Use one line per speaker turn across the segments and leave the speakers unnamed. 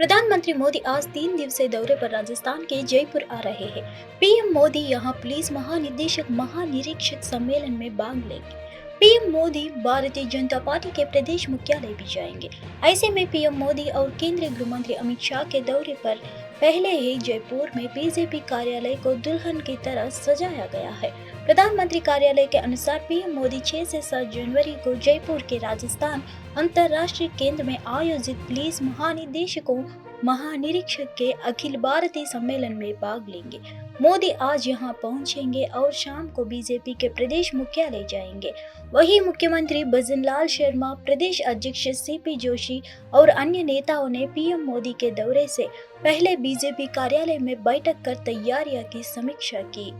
प्रधानमंत्री मोदी आज 3 दिवसीय दौरे पर राजस्थान के जयपुर आ रहे हैं। पीएम मोदी यहां पुलिस महानिदेशक महानिरीक्षक सम्मेलन में भाग लेंगे। पीएम मोदी भारतीय जनता पार्टी के प्रदेश मुख्यालय भी जाएंगे। ऐसे में पीएम मोदी और केंद्रीय गृह मंत्री अमित शाह के दौरे पर पहले ही जयपुर में बीजेपी कार्यालय को दुल्हन की तरह सजाया गया है। प्रधानमंत्री कार्यालय के अनुसार पीएम मोदी 6 से 7 जनवरी को जयपुर के राजस्थान अंतर्राष्ट्रीय केंद्र में आयोजित पुलिस महानिदेशकों महानिरीक्षक के अखिल भारतीय सम्मेलन में भाग लेंगे। मोदी आज यहां पहुंचेंगे और शाम को बीजेपी के प्रदेश मुख्यालय जाएंगे। वहीं मुख्यमंत्री भजनलाल शर्मा, प्रदेश अध्यक्ष सीपी जोशी और अन्य नेताओं ने पीएम मोदी के दौरे से पहले बीजेपी कार्यालय में बैठक कर तैयारियों की समीक्षा की।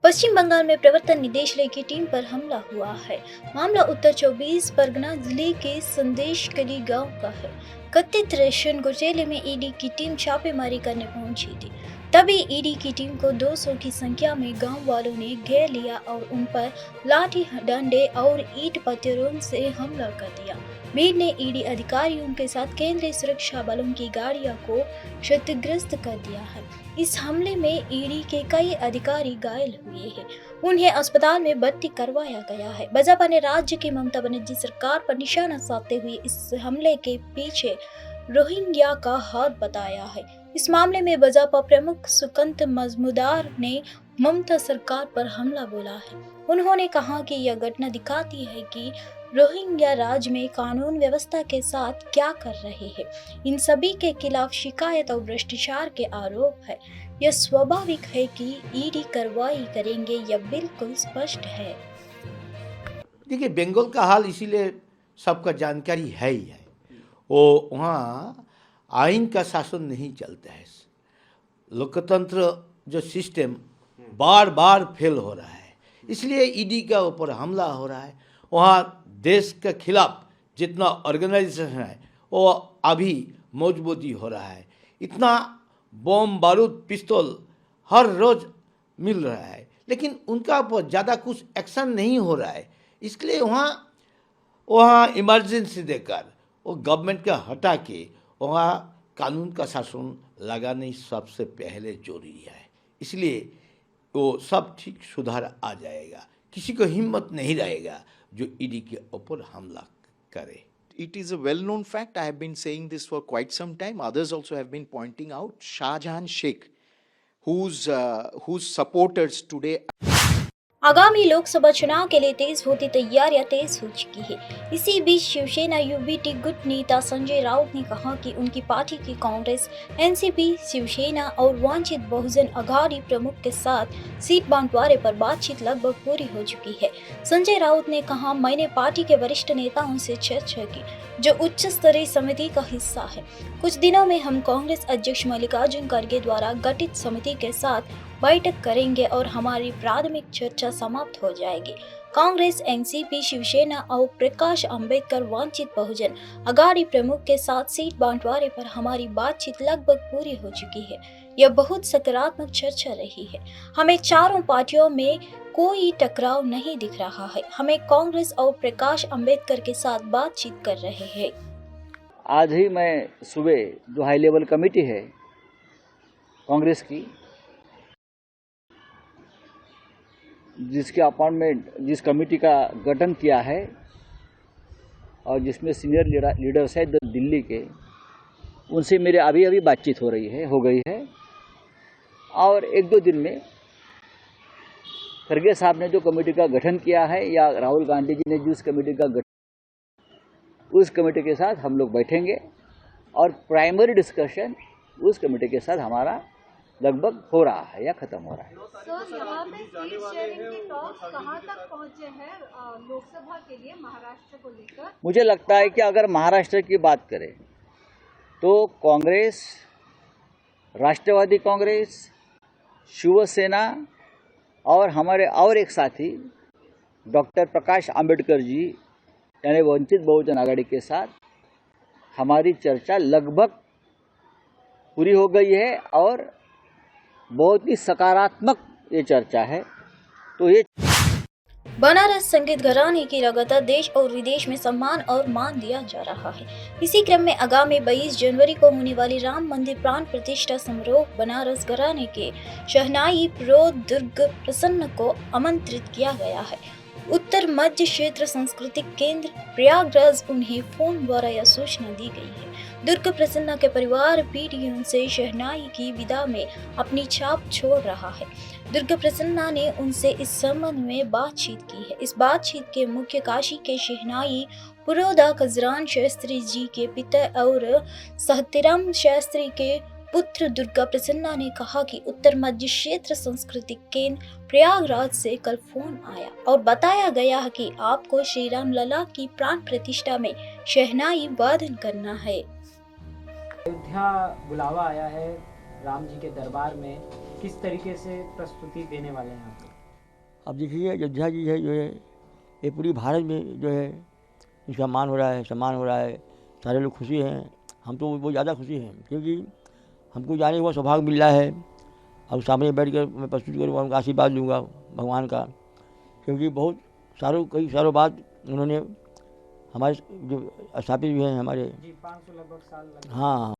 पश्चिम बंगाल में प्रवर्तन निदेशालय की टीम पर हमला हुआ है। मामला उत्तर 24 परगना जिले के संदेशकली गांव का है। कथित रेशन घोटाले में ईडी की टीम छापेमारी करने पहुंची थी। तभी ईडी की टीम को 200 की संख्या में गांव वालों ने घेर लिया और उन पर लाठी डंडे और ईंट पत्थरों से हमला कर दिया। भीड़ ने ईडी अधिकारियों के साथ केंद्रीय सुरक्षा बलों की गाड़ियों को क्षतिग्रस्त कर दिया है। इस हमले में ईडी के कई अधिकारी घायल हुए हैं। उन्हें अस्पताल में भर्ती करवाया गया है। भाजपा ने राज्य की ममता बनर्जी सरकार पर निशाना साधते हुए इस हमले के पीछे रोहिंग्या का हाथ बताया है। इस मामले में भाजपा प्रमुख सुकंत मजमूदार ने ममता सरकार पर हमला बोला है। उन्होंने कहा कि यह घटना दिखाती है कि रोहिंग्या राज्य में कानून व्यवस्था के साथ क्या कर रहे हैं। इन सभी के खिलाफ शिकायत और भ्रष्टाचार के आरोप है। यह स्वाभाविक है कि ईडी कार्रवाई करेंगे, यह बिल्कुल स्पष्ट है।
देखिए, बंगाल का हाल इसीलिए सबका जानकारी है ही है। वो वहाँ आइन का शासन नहीं चलता है। लोकतंत्र जो सिस्टम बार बार फेल हो रहा है, इसलिए ईडी का ऊपर हमला हो रहा है। वहाँ देश के खिलाफ जितना ऑर्गेनाइजेशन है वो अभी मजबूती हो रहा है। इतना बम बारूद पिस्तौल हर रोज़ मिल रहा है, लेकिन उनका ऊपर ज़्यादा कुछ एक्शन नहीं हो रहा है। इसलिए वहाँ इमरजेंसी देकर वो गवर्नमेंट का हटा के वहाँ कानून का शासन लगाने सबसे पहले जरूरी है। इसलिए वो सब ठीक सुधार आ जाएगा। किसी को हिम्मत नहीं रहेगा जो ईडी के ऊपर हमला करे।
It is a well-known fact. I have been saying this for quite some time. Others also have been pointing out. Shahjahan Sheikh, whose supporters today.
आगामी लोकसभा चुनाव के लिए तेज होती तैयारियां तेज हो चुकी है। इसी बीच शिवसेना यूबीटी गुट नेता संजय राउत ने कहा कि उनकी पार्टी की कांग्रेस, एनसीपी, शिवसेना और वंचित बहुजन अघाड़ी प्रमुख के साथ सीट बंटवारे पर बातचीत लगभग पूरी हो चुकी है। संजय राउत ने कहा, मैंने पार्टी के वरिष्ठ नेताओं से चर्चा की जो उच्च स्तरीय समिति का हिस्सा है। कुछ दिनों में हम कांग्रेस अध्यक्ष मल्लिकार्जुन खड़गे द्वारा गठित समिति के साथ बैठक करेंगे और हमारी प्राथमिक चर्चा समाप्त हो जाएगी। कांग्रेस, एनसीपी, शिवसेना और प्रकाश अंबेडकर वंचित बहुजन अघाड़ी प्रमुख के साथ सीट बंटवारे पर हमारी बातचीत लगभग पूरी हो चुकी है। यह बहुत सकारात्मक चर्चा रही है। हमें चारों पार्टियों में कोई टकराव नहीं दिख रहा है। हमें कांग्रेस और प्रकाश अंबेडकर के साथ बातचीत कर रहे हैं।
आज ही मैं सुबह जो हाई लेवल कमेटी है कांग्रेस की, जिसके अपॉइंटमेंट जिस कमेटी का गठन किया है और जिसमें सीनियर लीडर्स है दिल्ली के, उनसे मेरे अभी बातचीत हो गई है और 1-2 दिन में खड़गे साहब ने जो कमेटी का गठन किया है या राहुल गांधी जी ने जिस कमेटी का गठन, उस कमेटी के साथ हम लोग बैठेंगे और प्राइमरी डिस्कशन उस कमेटी के साथ हमारा लगभग हो रहा है या खत्म हो रहा है।
सर, यहाँ पे सीट शेयरिंग के टॉक्स कहाँ तक पहुँचे हैं लोकसभा के लिए महाराष्ट्र को लेकर?
मुझे लगता है कि अगर महाराष्ट्र की बात करें तो कांग्रेस, राष्ट्रवादी कांग्रेस, शिवसेना और हमारे और एक साथी डॉक्टर प्रकाश आंबेडकर जी यानी वंचित बहुजन आघाड़ी के साथ हमारी चर्चा लगभग पूरी हो गई है और बहुत ही सकारात्मक ये चर्चा है। तो ये
बनारस संगीत घराने की लगातार देश और विदेश में सम्मान और मान दिया जा रहा है। इसी क्रम में आगामी 22 जनवरी को होने वाली राम मंदिर प्राण प्रतिष्ठा समारोह बनारस घराने के शहनाई प्रो दुर्ग प्रसन्न को आमंत्रित किया गया है। उत्तर मध्य क्षेत्र सांस्कृतिक केंद्र प्रयागराज उन्हें फोन द्वारा यह सूचना दी गई है। दुर्ग प्रसन्ना के परिवार पीढ़ियों से शहनाई की विदा में अपनी छाप छोड़ रहा है। दुर्ग प्रसन्ना ने उनसे इस संबंध में बातचीत की है। इस बातचीत के मुख्य काशी के शहनाई पुरोधा खजरान शास्त्री जी के पिता और सहतिराम शास्त्री के पुत्र दुर्गा प्रसन्ना ने कहा कि उत्तर मध्य क्षेत्र सांस्कृतिक केंद्र प्रयागराज से कल फोन आया और बताया गया कि आपको श्री राम लला की प्राण प्रतिष्ठा में शहनाई वादन करना है।
अयोध्या बुलावा आया है राम जी के दरबार में, किस तरीके से प्रस्तुति देने वाले हैं आप?
अब देखिए अयोध्या जी है जो है ये पूरी भारत में जो है इसका मान हो रहा है, सम्मान हो रहा है, सारे लोग खुशी हैं। हम तो बहुत ज़्यादा खुशी हैं क्योंकि हमको जाने हुआ सौभाग्य मिल रहा है और सामने बैठ कर मैं प्रस्तुत करूँगा, उनका आशीर्वाद लूँगा भगवान का, क्योंकि बहुत कई सालों बाद उन्होंने हमारे जो स्थापित हुए हैं हमारे
500 लगभग साल लगे।
हाँ।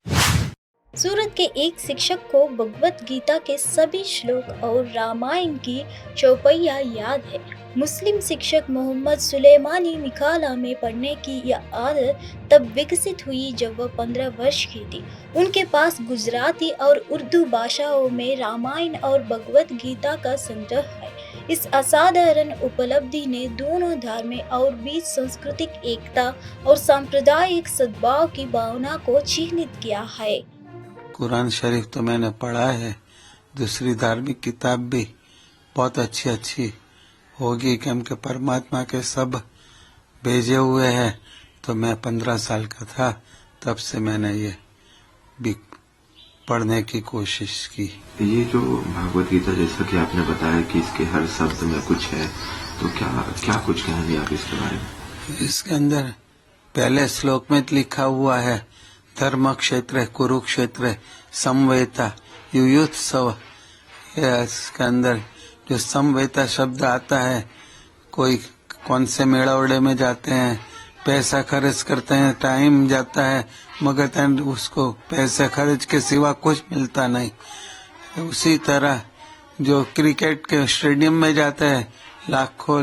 सूरत के एक शिक्षक को भगवत गीता के सभी श्लोक और रामायण की चौपैया याद है। मुस्लिम शिक्षक मोहम्मद सुलेमानी मिकाला में पढ़ने की यह आदत तब विकसित हुई जब वह 15 वर्ष की थी। उनके पास गुजराती और उर्दू भाषाओं में रामायण और भगवत गीता का संग्रह है। इस असाधारण उपलब्धि ने दोनों धर्म और बीच सांस्कृतिक एकता और सांप्रदायिक सद्भाव की भावना को चिह्नित किया है।
कुरान शरीफ तो मैंने पढ़ा है, दूसरी धार्मिक किताब भी बहुत अच्छी होगी क्योंकि परमात्मा के सब भेजे हुए हैं। तो मैं 15 साल का था तब से मैंने ये भी पढ़ने की कोशिश की।
ये जो भागवत गीता जैसा कि आपने बताया कि इसके हर शब्द में कुछ है, तो क्या कुछ कहेंगे आप इसके बारे में?
इसके अंदर पहले श्लोक में लिखा हुआ है धर्म क्षेत्र कुरुक्षेत्र समवेता युयुत्सव। इसके अंदर जो समवेता शब्द आता है, कोई कौन से मेड़ा उड़े में जाते हैं, पैसा खर्च करते हैं, टाइम जाता है, मगर उसको पैसे खर्च के सिवा कुछ मिलता नहीं। उसी तरह जो क्रिकेट के स्टेडियम में जाते हैं लाखों।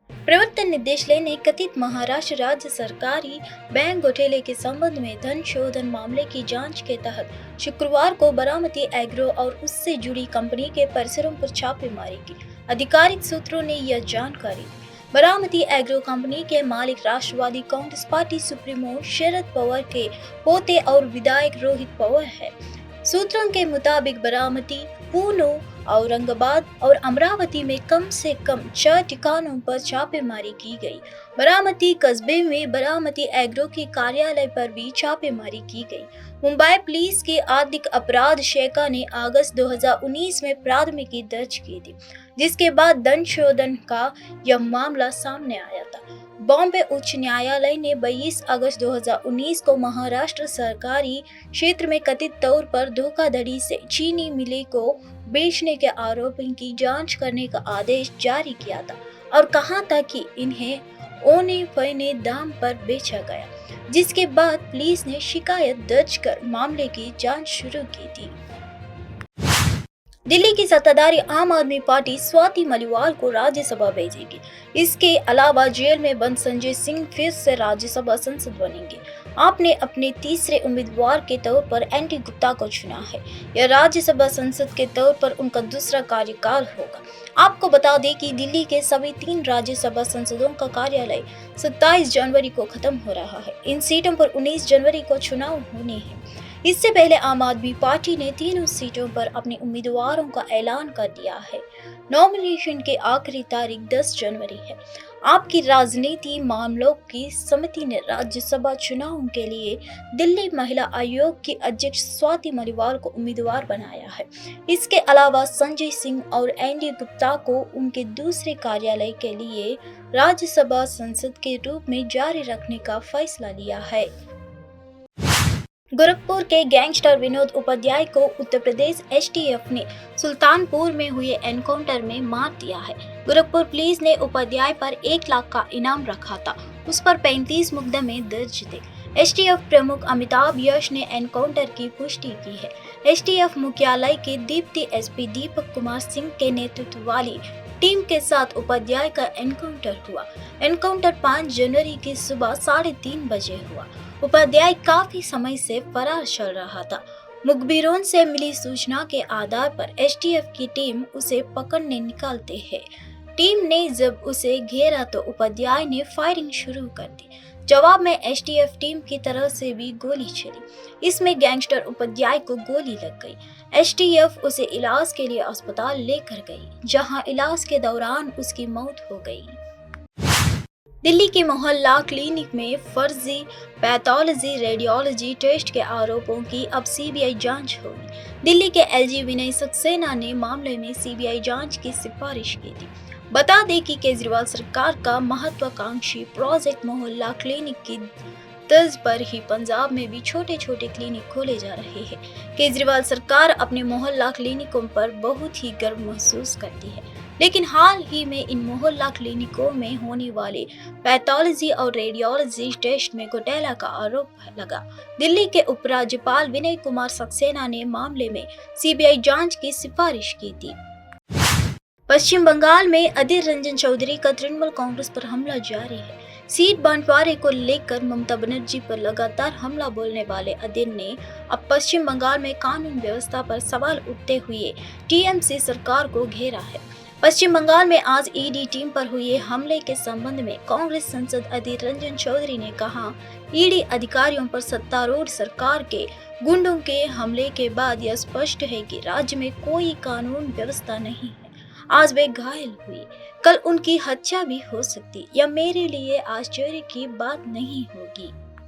प्रवर्तन निदेशालय ने कथित महाराष्ट्र राज्य सरकारी बैंक घोटाले के संबंध में धन शोधन मामले की जांच के तहत शुक्रवार को बारामती एग्रो और उससे जुड़ी कंपनी के परिसरों पर छापेमारी की। आधिकारिक सूत्रों ने यह जानकारी दी। बारामती एग्रो कंपनी के मालिक राष्ट्रवादी कांग्रेस पार्टी सुप्रीमो शरद पवार के पोते और विधायक रोहित पवार है। सूत्रों के मुताबिक बारामती, पुणे, औरंगाबाद और अमरावती में कम से कम 4 ठिकानों पर छापेमारी की गई। बारामती कस्बे में बारामती एग्रो के कार्यालय पर भी छापेमारी की गई। मुंबई पुलिस की आर्थिक अपराध शाखा ने अगस्त 2019 में प्राथमिकी दर्ज की थी, जिसके बाद धन शोधन का यह मामला सामने आया था। बॉम्बे उच्च न्यायालय ने 22 अगस्त 2019 को महाराष्ट्र सरकारी क्षेत्र में कथित तौर पर धोखाधड़ी से चीनी मिली को बेचने के आरोपों की जांच करने का आदेश जारी किया था और कहा था कि इन्हें औने पौने दाम पर बेचा गया, जिसके बाद पुलिस ने शिकायत दर्ज कर मामले की जांच शुरू की थी। दिल्ली की सत्ताधारी आम आदमी पार्टी स्वाति मलिवाल को राज्यसभा भेजेगी। इसके अलावा जेल में बंद संजय सिंह फिर से राज्यसभा सांसद बनेंगे। आपने अपने तीसरे उम्मीदवार के तौर पर एनटी गुप्ता को चुना है। यह राज्यसभा सांसद के तौर पर उनका दूसरा कार्यकाल होगा। आपको बता दें कि दिल्ली के सभी 3 राज्यसभा सांसदों का कार्यालय 27 जनवरी को खत्म हो रहा है। इन सीटों पर 19 जनवरी को चुनाव होने हैं। इससे पहले आम आदमी पार्टी ने तीनों सीटों पर अपने उम्मीदवारों का ऐलान कर दिया है। नॉमिनेशन की आखिरी तारीख 10 जनवरी है। आपकी राजनीति मामलों की समिति ने राज्यसभा चुनाव के लिए दिल्ली महिला आयोग की अध्यक्ष स्वाति मलिवाल को उम्मीदवार बनाया है। इसके अलावा संजय सिंह और एनडी गुप्ता को उनके दूसरे कार्यालय के लिए राज्यसभा सांसद के रूप में जारी रखने का फैसला लिया है। गोरखपुर के गैंगस्टर विनोद उपाध्याय को उत्तर प्रदेश एसटीएफ ने सुल्तानपुर में हुए एनकाउंटर में मार दिया है। गोरखपुर पुलिस ने उपाध्याय पर 1 लाख का इनाम रखा था। उस पर 35 मुकदमे दर्ज थे। एसटीएफ प्रमुख अमिताभ यश ने एनकाउंटर की पुष्टि की है। एसटीएफ मुख्यालय के डिप्टी एसपी दीपक कुमार सिंह के नेतृत्व वाली टीम के साथ उपाध्याय का एनकाउंटर हुआ। एनकाउंटर 5 जनवरी की सुबह 3:30 बजे हुआ। उपाध्याय काफी समय से फरार चल रहा था। मुखबिरों से मिली सूचना के आधार पर एसटीएफ की टीम उसे पकड़ने निकलते हैं। टीम ने जब उसे घेरा तो उपाध्याय ने फायरिंग शुरू कर दी। जवाब में एसटीएफ टीम की तरफ से भी गोली चली। इसमें गैंगस्टर उपाध्याय को गोली लग गई। एसटीएफ उसे इलाज के लिए अस्पताल लेकर गई, जहां इलाज के दौरान उसकी मौत हो गई। दिल्ली के मोहल्ला क्लिनिक में फर्जी पैथोलॉजी रेडियोलॉजी टेस्ट के आरोपों की अब सीबीआई जांच होगी। दिल्ली के एलजी विनय सक्सेना ने मामले में सीबीआई जांच की सिफारिश की थी। बता दें कि केजरीवाल सरकार का महत्वाकांक्षी प्रोजेक्ट मोहल्ला क्लिनिक की तर्ज पर ही पंजाब में भी छोटे छोटे क्लिनिक खोले जा रहे हैं। केजरीवाल सरकार अपने मोहल्ला क्लिनिकों पर बहुत ही गर्व महसूस करती है, लेकिन हाल ही में इन मोहल्ला क्लिनिकों में होने वाले पैथोलॉजी और रेडियोलॉजी टेस्ट में घोटाला का आरोप लगा। दिल्ली के उपराज्यपाल विनय कुमार सक्सेना ने मामले में सीबीआई जांच की सिफारिश की थी। पश्चिम बंगाल में अधीर रंजन चौधरी का तृणमूल कांग्रेस पर हमला जारी है। सीट बंटवारे को लेकर ममता बनर्जी पर लगातार हमला बोलने वाले अधीर ने अब पश्चिम बंगाल में कानून व्यवस्था पर सवाल उठते हुए टीएमसी सरकार को घेरा है। पश्चिम बंगाल में आज ईडी टीम पर हुए हमले के संबंध में कांग्रेस सांसद अधीर रंजन चौधरी ने कहा, ईडी अधिकारियों पर सत्तारूढ़ सरकार के गुंडों के हमले के बाद यह स्पष्ट है कि राज्य में कोई कानून व्यवस्था नहीं है। आज वे घायल हुई, कल उनकी हत्या भी हो सकती। यह मेरे लिए आश्चर्य की बात नहीं होगी।